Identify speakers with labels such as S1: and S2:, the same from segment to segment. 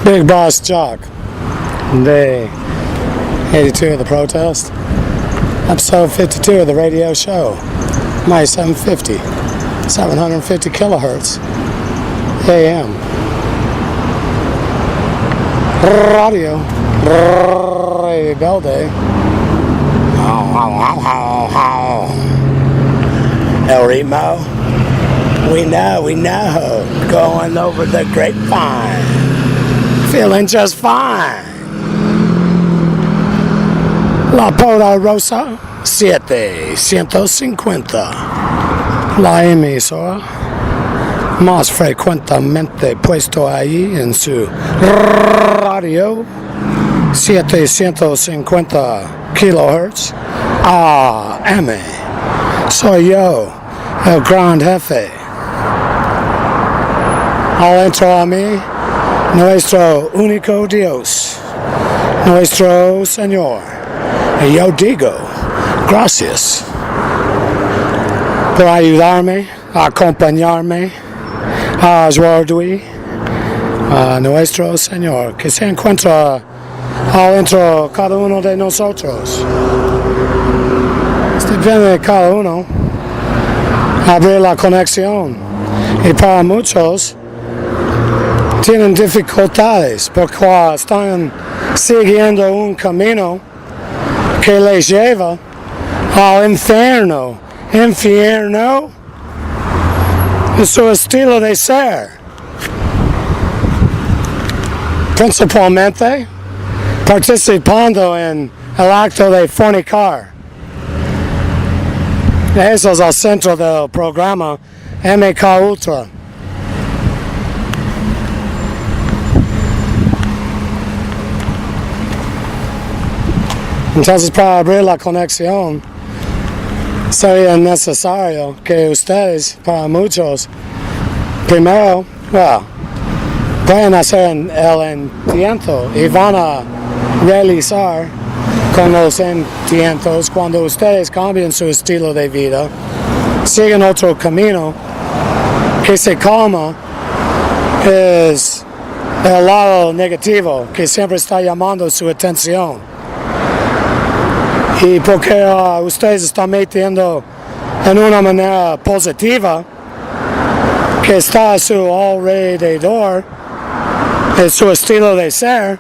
S1: Bigbossjock, day 82 of the protest, episode 52 of the radio show, my 750 kilohertz, AM, radio, bell day, El Remo, we know, going over the grapevine, feeling just fine. La Poderosa 750, la emisora más frecuentemente puesto ahí en su radio 750 kilohertz AM. Soy yo, el gran jefe. Al entro a mí, nuestro único Dios, nuestro Señor. Y yo digo, gracias por ayudarme, acompañarme a ayudar a nuestro Señor, que se encuentra adentro cada uno de nosotros. Depende de cada uno abrir la conexión. Y para muchos tienen dificultades porque están siguiendo un camino que les lleva al infierno es su estilo de ser, principalmente participando en el acto de fornicar. Eso es el centro del programa MK Ultra. Entonces, para abrir la conexión, sería necesario que ustedes, para muchos, primero, pueden hacer el entiendo y van a realizar con los entiendos cuando ustedes cambian su estilo de vida, siguen otro camino que se calma, es el lado negativo que siempre está llamando su atención. Y porque ustedes están metiendo en una manera positiva que está a su alrededor, en su estilo de ser,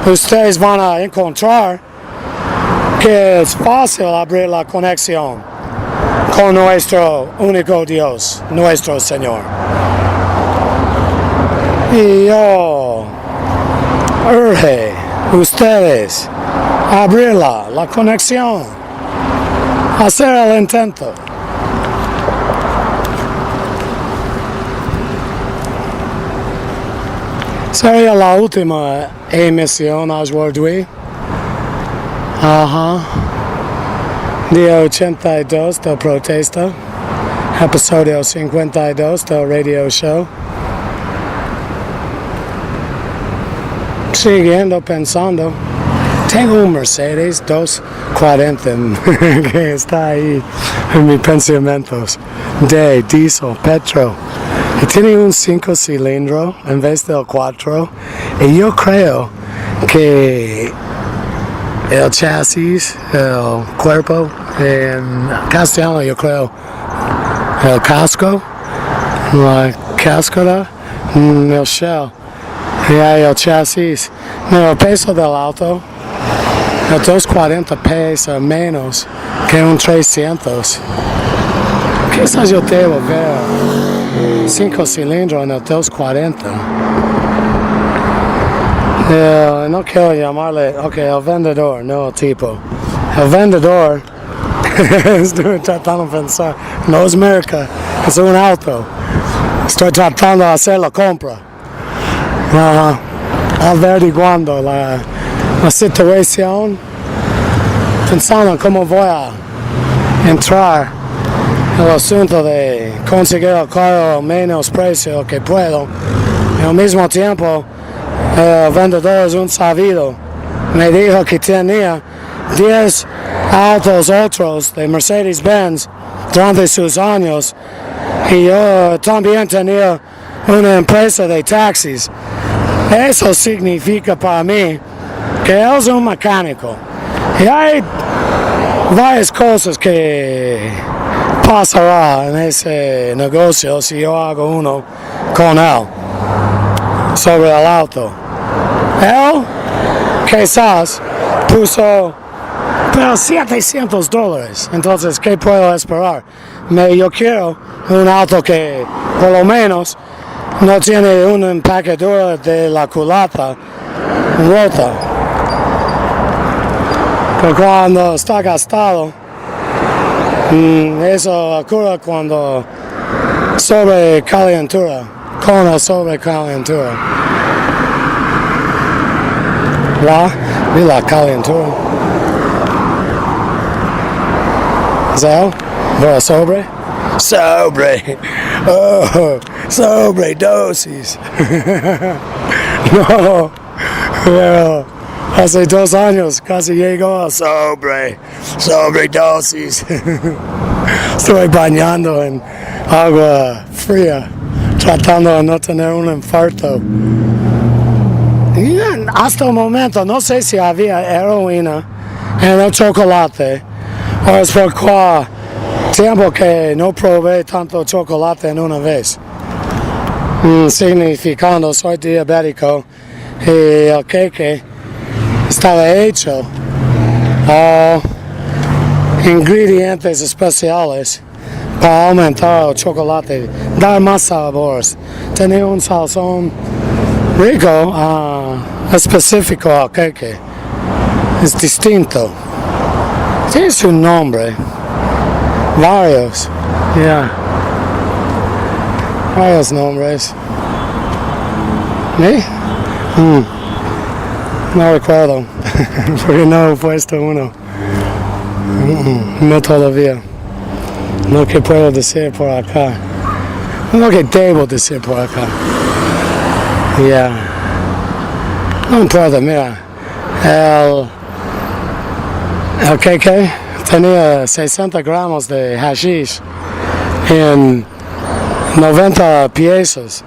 S1: ustedes van a encontrar que es fácil abrir la conexión con nuestro único Dios, nuestro Señor. Y yo urge ustedes abrirla, la conexión, hacer el intento. Sería la última emisión aujourd'hui. Día 82 del protesta, episodio 52 del radio show. Siguiendo pensando. Tengo un Mercedes 240 que está ahí en mis pensamientos de diesel, petrol. Y tiene un 5 cilindros en vez del 4. Y yo creo que el chasis, el cuerpo, en castellano yo creo el casco, la cáscara, el shell, y hay el chasis. El peso del auto, el 240 pesa menos que un 300. Quizás yo debo ver 5 cilindros en el 240. No quiero llamarle, el vendedor, no el tipo. El vendedor, estoy tratando de pensar, no es merca, es un auto. Estoy tratando de hacer la compra. Averiguando la situación, pensando cómo voy a entrar en el asunto de conseguir el carro al menos precio que puedo. Al mismo tiempo, el vendedor es un sabido. Me dijo que tenía 10 autos otros de Mercedes-Benz durante sus años y yo también tenía una empresa de taxis. Eso significa para mí que él es un mecánico. Y hay varias cosas que pasará en ese negocio si yo hago uno con él sobre el auto. Él quizás puso pero $700. Entonces, ¿qué puedo esperar? Yo quiero un auto que por lo menos no tiene una empaquetadura de la culata rota. Que cuando está gastado, eso ocurre cuando sobrecalentura, con la sobrecalentura. La calentura. ¿Sabes? ¿Pero sobre? Sobre. Oh, sobredosis. No, pero hace 2 años casi llegó a sobredosis. Estoy bañando en agua fría, tratando de no tener un infarto. Y hasta el momento no sé si había heroína en el chocolate o es por cuál tiempo que no probé tanto chocolate en una vez. Significando soy diabético y el queque estaba hecho ingredientes especiales para aumentar el chocolate, dar más sabores, tener un sazón rico, específico al queque. Es distinto. Tiene su nombre. Varios. Varios nombres. ¿Eh? No recuerdo. Porque no he puesto uno. No todavía. Lo que puedo decir por acá. Lo que debo decir por acá. No importa, mira. El queque tenía 60 gramos de hashish en 90 piezas.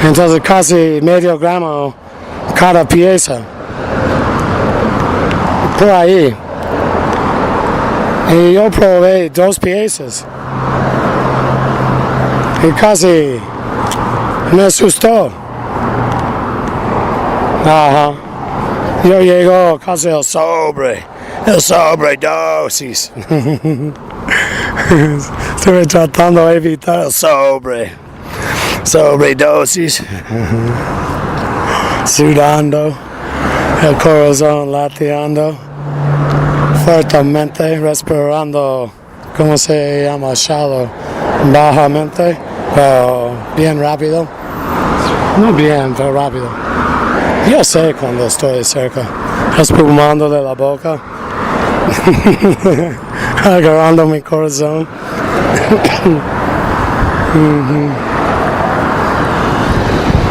S1: Entonces casi medio gramo cada pieza. Por ahí. Y yo probé 2 piezas. Y casi me asustó. Ajá. Yo llego casi el sobredosis. Estoy tratando de evitar el sobredosis. Sudando, el corazón lateando fuertemente, respirando, ¿cómo se llama? Shallow, bajamente, pero bien rápido. No bien, pero rápido. Yo sé cuando estoy cerca, espumando de la boca, agarrando mi corazón.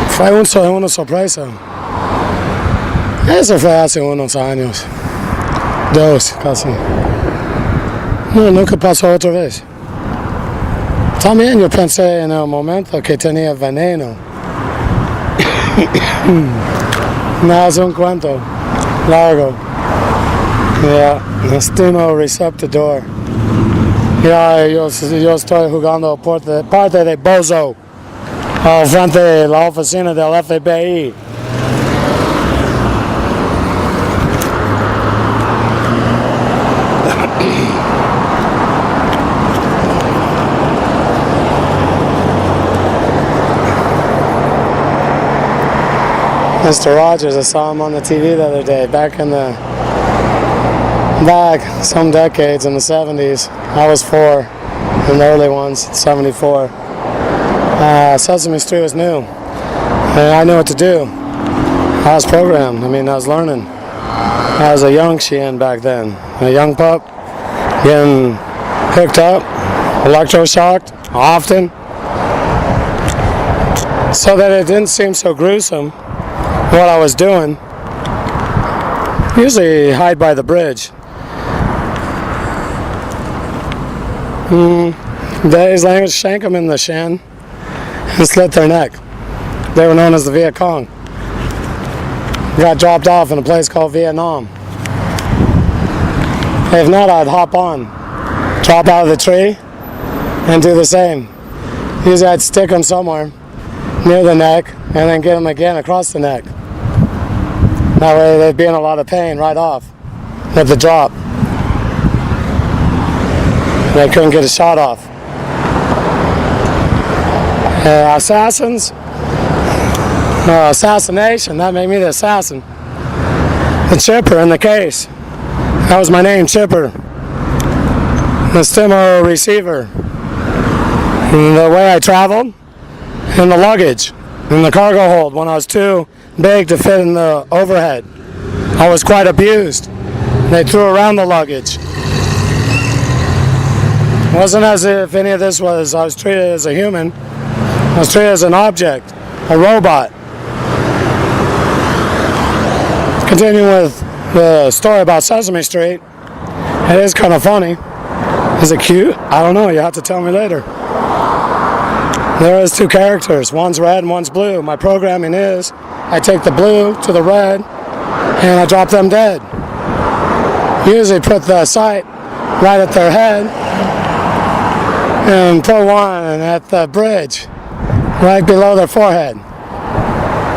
S1: Fue una sorpresa. Eso fue hace unos años. 2 casi. No, nunca pasó otra vez. También yo pensé en el momento que tenía veneno. No, es un cuento largo. Estímulo receptor. Yo estoy jugando parte de Bozo al frente de la oficina del F.B.I. Mr. Rogers, I saw him on the TV the other day, back some decades in the 70s. I was 4 in the early ones, 74. Sesame Street was new, and I knew what to do. I was programmed. I was learning. I was a young Sheehan back then, a young pup, getting hooked up, electroshocked often, so that it didn't seem so gruesome what I was doing. Usually hide by the bridge. Days later, shank them in the shin and slit their neck. They were known as the Viet Cong. got dropped off in a place called Vietnam. If not, I'd hop on, drop out of the tree, and do the same. Usually I'd stick them somewhere near the neck, and then get them again across the neck. That way they'd be in a lot of pain right off with the drop. They couldn't get a shot off. Assassins, assassination, that made me the assassin. The chipper in the case, that was my name, Chipper. The stimmer receiver. And the way I traveled, in the luggage, in the cargo hold, when I was too big to fit in the overhead. I was quite abused. They threw around the luggage. It wasn't as if any of this was, I was treated as a human. I was treated as an object, a robot. Continuing with the story about Sesame Street, it is kind of funny. Is it cute? I don't know, you have to tell me later. There is two characters, one's red and one's blue. My programming is, I take the blue to the red and I drop them dead. Usually put the sight right at their head and put one at the bridge, right below their forehead.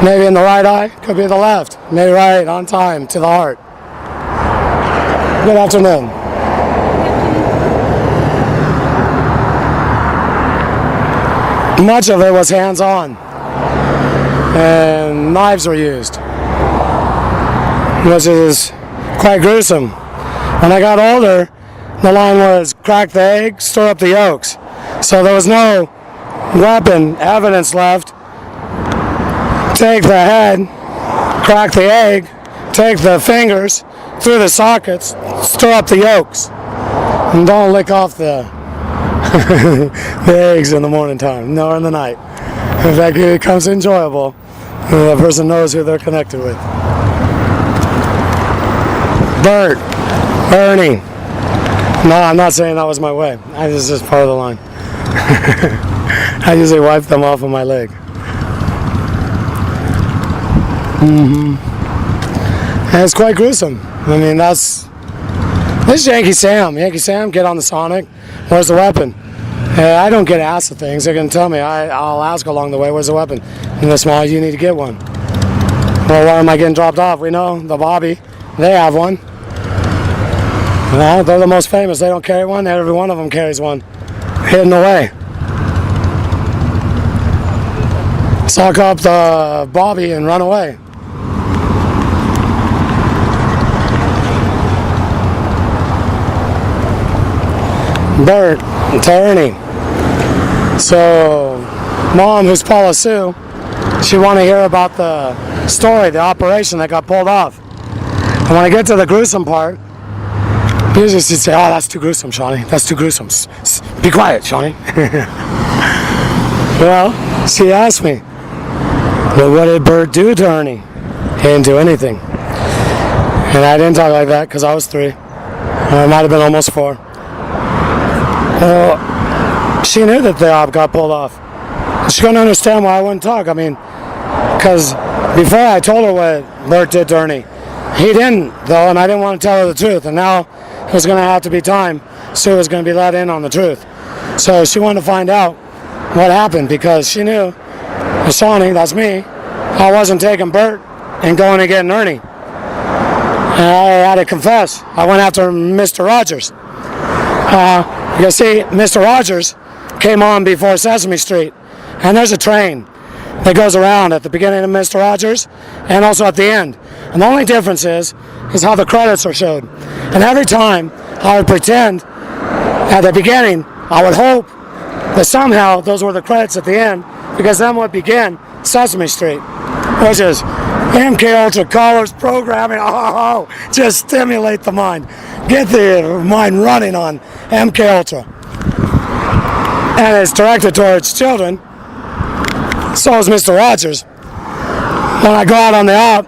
S1: Maybe in the right eye, could be the left. Maybe right on time to the heart. Good afternoon. Much of it was hands-on, and knives were used, which is quite gruesome. When I got older, the line was crack the egg, stir up the yolks. So there was no weapon evidence left. Take the head, crack the egg, take the fingers through the sockets, stir up the yolks, and don't lick off the eggs in the morning time, nor in the night. In fact, it becomes enjoyable. The person knows who they're connected with. Bert, Ernie. No, I'm not saying that was my way. This is just part of the line. I usually wipe them off of my leg. And it's quite gruesome. I mean, this is Yankee Sam. Yankee Sam, get on the Sonic. Where's the weapon? I don't get asked the things. They're going to tell me. I'll ask along the way, where's the weapon? In the small, you need to get one. Well, why am I getting dropped off? We know the Bobby, they have one. No, they're the most famous. They don't carry one. Every one of them carries one, hidden away. Sock up the Bobby and run away. Bert to Ernie. So, Mom, who's Paula Sue, she wanted to hear about the story, the operation that got pulled off. And when I get to the gruesome part, usually she'd say, "Oh, that's too gruesome, Shawnee. That's too gruesome. Be quiet, Shawnee." Well, she asked me, "Well, what did Bert do to Ernie?" He didn't do anything. And I didn't talk like that because I was 3. I might have been almost 4. Well, she knew that the op got pulled off. She couldn't understand why I wouldn't talk. I mean, because before I told her what Bert did to Ernie, he didn't, though, and I didn't want to tell her the truth. And now it was going to have to be time. Sue was going to be let in on the truth. So she wanted to find out what happened because she knew, Shawnee, that's me, I wasn't taking Bert and going and getting Ernie. And I had to confess. I went after Mr. Rogers. You see, Mr. Rogers came on before Sesame Street, and there's a train that goes around at the beginning of Mr. Rogers and also at the end. And the only difference is how the credits are showed. And every time I would pretend at the beginning, I would hope that somehow those were the credits at the end, because then would begin Sesame Street, which is MK Ultra colors, programming, just stimulate the mind. Get the mind running on MK Ultra. And it's directed towards children. So is Mr. Rogers. When I go out on the op,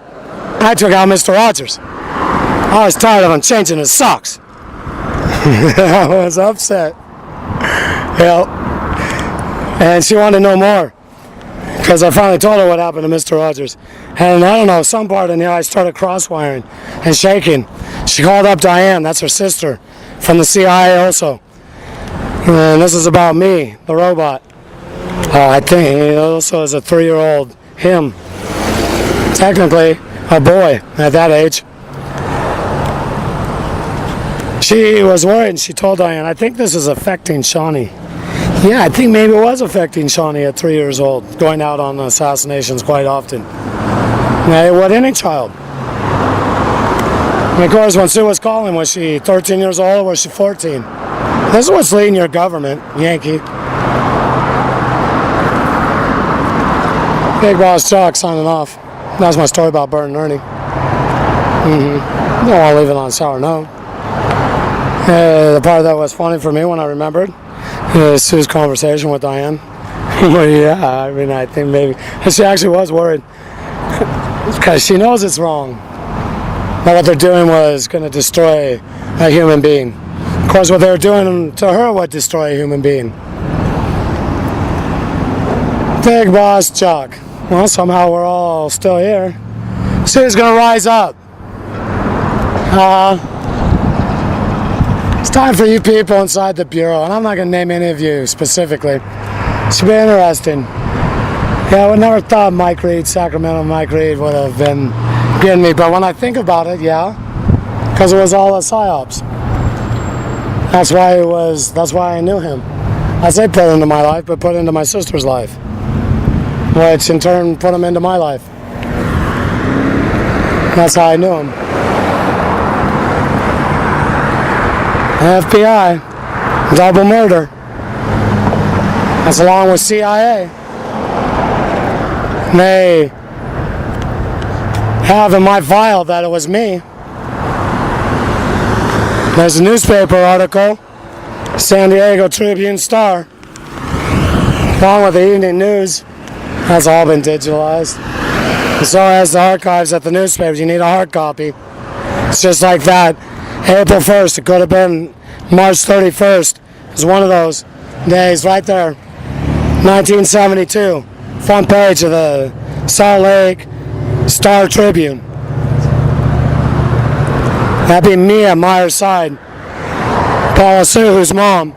S1: I took out Mr. Rogers. I was tired of him changing his socks. I was upset. Yep. And she wanted to know more. because I finally told her what happened to Mr. Rogers. And I don't know, some part in here I started cross-wiring and shaking. She called up Diane, that's her sister, from the CIA also. And this is about me, the robot. I think he also is a 3-year-old him. Technically, a boy at that age. She was worried, she told Diane, I think this is affecting Shawnee. Yeah, I think maybe it was affecting Shawnee at 3 years old, going out on assassinations quite often. Yeah, it would any child. And of course, when Sue was calling, was she 13 years old or was she 14? This is what's leading your government, Yankee. Bigbossjock signing off. That's my story about Bert and Ernie. Don't want to leave it on a sour note. The part that was funny for me when I remembered is Sue's conversation with Diane. Well, yeah, I mean, I think maybe she actually was worried because she knows it's wrong. But what they're doing was going to destroy a human being. Of course, what they were doing to her would destroy a human being. Bigbossjock. Well, somehow we're all still here. Sue's going to rise up. It's time for you people inside the Bureau, and I'm not going to name any of you specifically. It should be interesting. Yeah, I would never thought Mike Reed, Sacramento Mike Reed, would have been getting me, but when I think about it, yeah, because it was all a psyops. That's why I knew him. I say put into my life, but put into my sister's life, which in turn put him into my life. That's how I knew him. F.B.I. Double murder. That's along with CIA. They have in my file that it was me. There's a newspaper article, San Diego Tribune Star, along with the evening news. That's all been digitalized. And so has the archives at the newspapers. You need a hard copy. It's just like that. April 1st, it could have been March 31st. It's one of those days right there. 1972, front page of the Salt Lake Star Tribune. That'd be me at Meyer's side. Paula Sue's mom,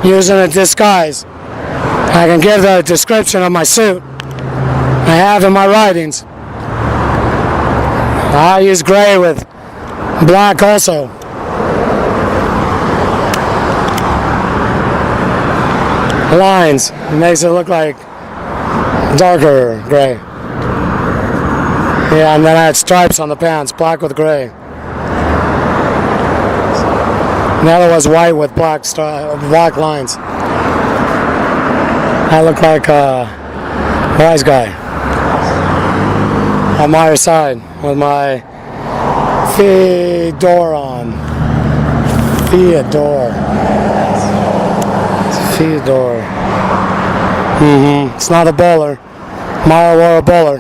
S1: using a disguise. I can give the description of my suit. I have in my writings. I use gray with black also. Lines. It makes it look like darker gray. Yeah, and then I had stripes on the pants, black with gray. And the other was white with black lines. I look like a wise guy. On my side with my fedora on. Fedora. It's not a bowler. Maya wore a bowler.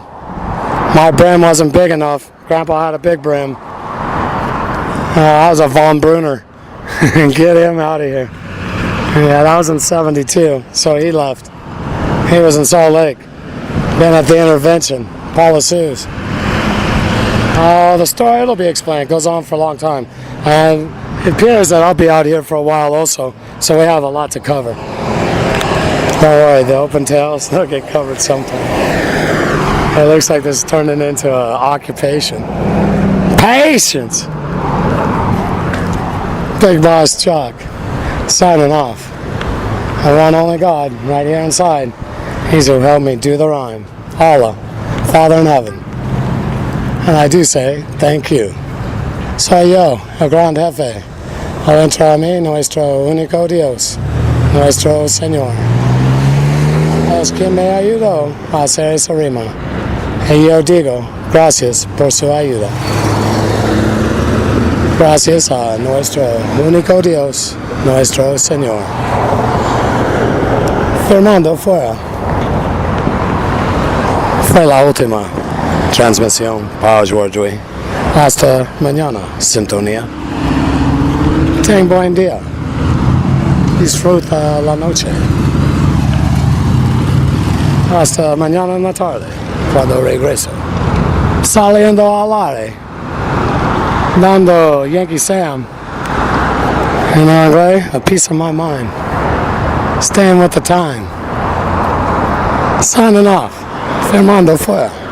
S1: My brim wasn't big enough. Grandpa had a big brim. I was a Von Brunner. Get him out of here. Yeah, that was in 72, so he left. He was in Salt Lake. Been at the intervention. Paula Sue's. The story, it'll be explained. It goes on for a long time. And it appears that I'll be out here for a while also, so we have a lot to cover. Don't worry, the open tails, they'll get covered sometime. It looks like this is turning into an occupation. Patience! Bigbossjock, signing off. I want only God, right here inside. He's who helped me do the rhyme. Allah, Father in heaven. And I do say, thank you. Soy yo, el gran jefe. Adentro a mí, nuestro único Dios, nuestro Señor. Es quien me ayudó a hacer esa rima. Y yo digo, gracias por su ayuda. Gracias a nuestro único Dios, nuestro Señor. Fernando fuera. Fue la última transmisión para hoy. Hasta mañana, sintonía. Ten buen día. Disfruta la noche. Hasta mañana en la tarde, cuando regreso. Saliendo al aire, dando Yankee Sam, in inglés, a piece of my mind. Staying with the time. Signing off. Fernando fuera.